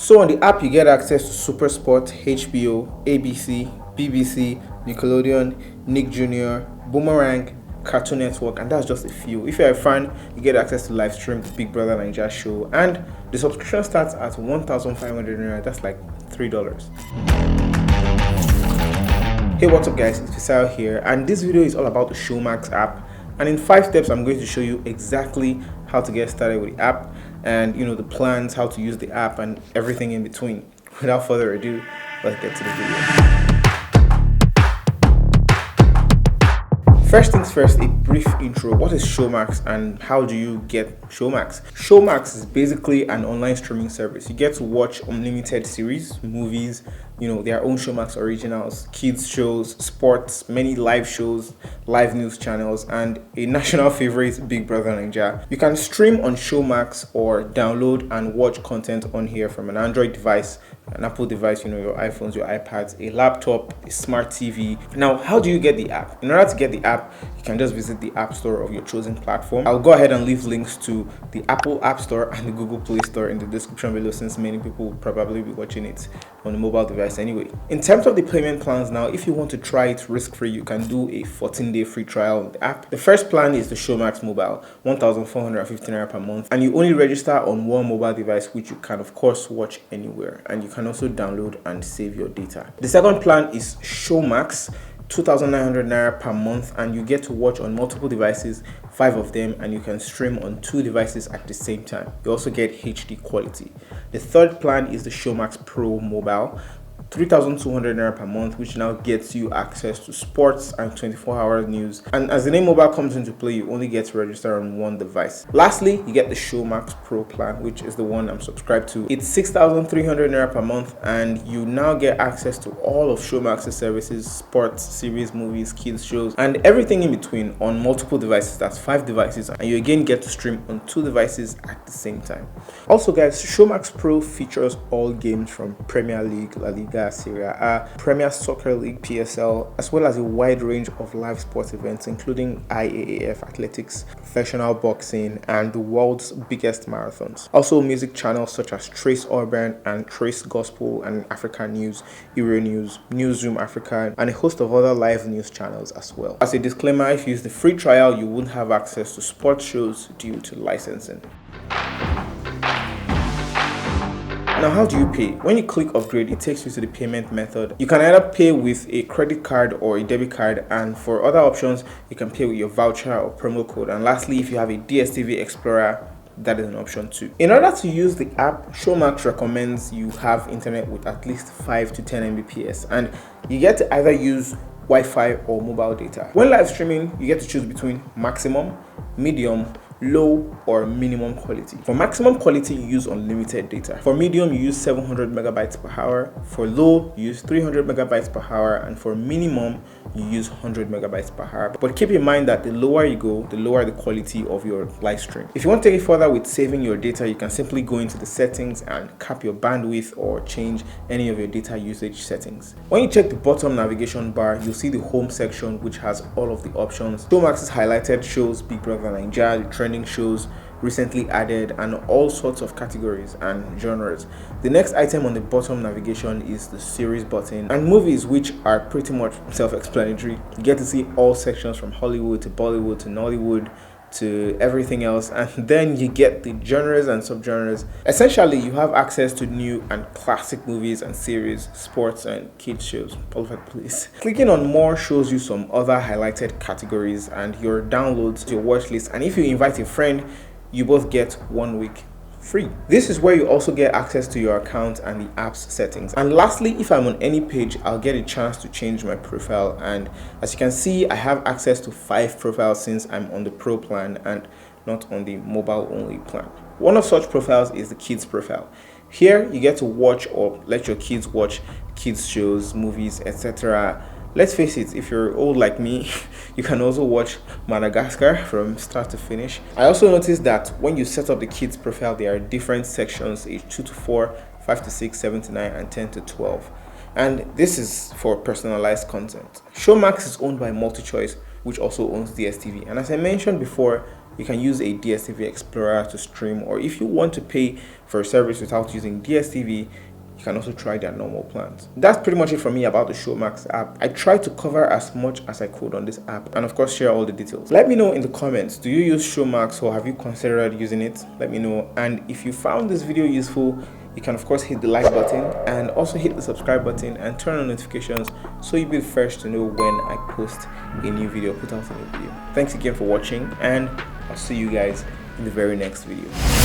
So on the app, you get access to Supersport, HBO, ABC, BBC, Nickelodeon, NickJr, Boomerang, Cartoon Network, and that's just a few. If you're a fan, you get access to Livestream, the Big Brother Naija show, and the subscription starts at 1,500 naira. That's like $3. Hey, what's up guys, it's Fisayo here, and this video is all about the Showmax app. And in 5 steps, I'm going to show you exactly how to get started with the app and the plans, how to use the app, and everything in between. Without further ado, let's get to the video. First things first, a brief intro. What is Showmax and how do you get Showmax? Showmax is basically an online streaming service. You get to watch unlimited series, movies, their own Showmax originals, kids shows, sports, many live shows, live news channels, and a national favorite, Big Brother Naija. You can stream on Showmax or download and watch content on here from an Android device, an Apple device, your iPhones, your iPads, a laptop, a smart TV. Now, how do you get the app? In order to get the app, you can just visit the App Store of your chosen platform. I'll go ahead and leave links to the Apple App Store and the Google Play Store in the description below, since many people will probably be watching it on a mobile device anyway. In terms of the payment plans now, if you want to try it risk-free, you can do a 14-day free trial on the app. The first plan is the Showmax Mobile, 1,450 naira per month, and you only register on one mobile device, which you can of course watch anywhere, and you can also download and save your data. The second plan is Showmax, 2,900 naira per month, and you get to watch on multiple devices, 5 of them, and you can stream on 2 devices at the same time. You also get HD quality. The third plan is the Showmax Pro Mobile, 3,200 naira per month, which now gets you access to sports and 24-hour news. And as the name mobile comes into play, you only get to register on one device. Lastly, you get the Showmax Pro plan, which is the one I'm subscribed to. It's 6,300 naira per month, and you now get access to all of Showmax's services, sports, series, movies, kids shows, and everything in between on multiple devices. That's 5 devices, and you again get to stream on 2 devices at the same time. Also guys, Showmax Pro features all games from Premier League, La Liga, Serie A, Premier Soccer League, PSL, as well as a wide range of live sports events, including IAAF athletics, professional boxing, and the world's biggest marathons. Also music channels such as Trace Urban and Trace Gospel and African News, Euro News, Newsroom Africa, and a host of other live news channels as well. As a disclaimer, if you use the free trial, you won't have access to sports shows due to licensing. Now, how do you pay? When you click upgrade, it takes you to the payment method. You can either pay with a credit card or a debit card, and for other options, you can pay with your voucher or promo code. And lastly, if you have a DSTV Explorer, that is an option too. In order to use the app, Showmax recommends you have internet with at least 5 to 10 Mbps, and you get to either use Wi-Fi or mobile data. When live streaming, you get to choose between maximum, medium, low, or minimum quality. For maximum quality, you use unlimited data. For medium, you use 700 megabytes per hour. For low, you use 300 megabytes per hour, and for minimum, you use 100 megabytes per hour. But keep in mind that the lower you go, the lower the quality of your live stream. If you want to take it further with saving your data, you can simply go into the settings and cap your bandwidth or change any of your data usage settings. When you check the bottom navigation bar, you'll see the home section, which has all of the options. Showmax's highlighted shows, Big Brother Naija, the trending shows, recently added, and all sorts of categories and genres. The next item on the bottom navigation is the series button, and movies, which are pretty much self-explanatory. You get to see all sections from Hollywood to Bollywood to Nollywood to everything else, and then you get the genres and subgenres. Essentially, you have access to new and classic movies and series, sports, and kids shows all over the place. Clicking on more shows you some other highlighted categories and your downloads, your watch list, and if you invite a friend, you both get 1 week free. This is where you also get access to your account and the app's settings. And lastly, if I'm on any page, I'll get a chance to change my profile, and as you can see, I have access to 5 profiles since I'm on the Pro plan and not on the mobile only plan. One of such profiles is the kids profile. Here you get to watch or let your kids watch kids shows, movies, etc. Let's face it, if you're old like me, you can also watch Madagascar from start to finish. I also noticed that when you set up the kids profile, there are different sections: age 2 to 4, 5 to 6, 7 to 9, and 10 to 12. And this is for personalized content. Showmax is owned by MultiChoice, which also owns DSTV. And as I mentioned before, you can use a DSTV Explorer to stream, or if you want to pay for a service without using DSTV, you can also try their normal plans. That's pretty much it for me about the Showmax app. I tried to cover as much as I could on this app, and of course share all the details. Let me know in the comments, do you use Showmax or have you considered using it? Let me know. And if you found this video useful, you can of course hit the like button and also hit the subscribe button and turn on notifications so you'll be the first to know when I post a new video, put out a new video. Thanks again for watching, and I'll see you guys in the very next video.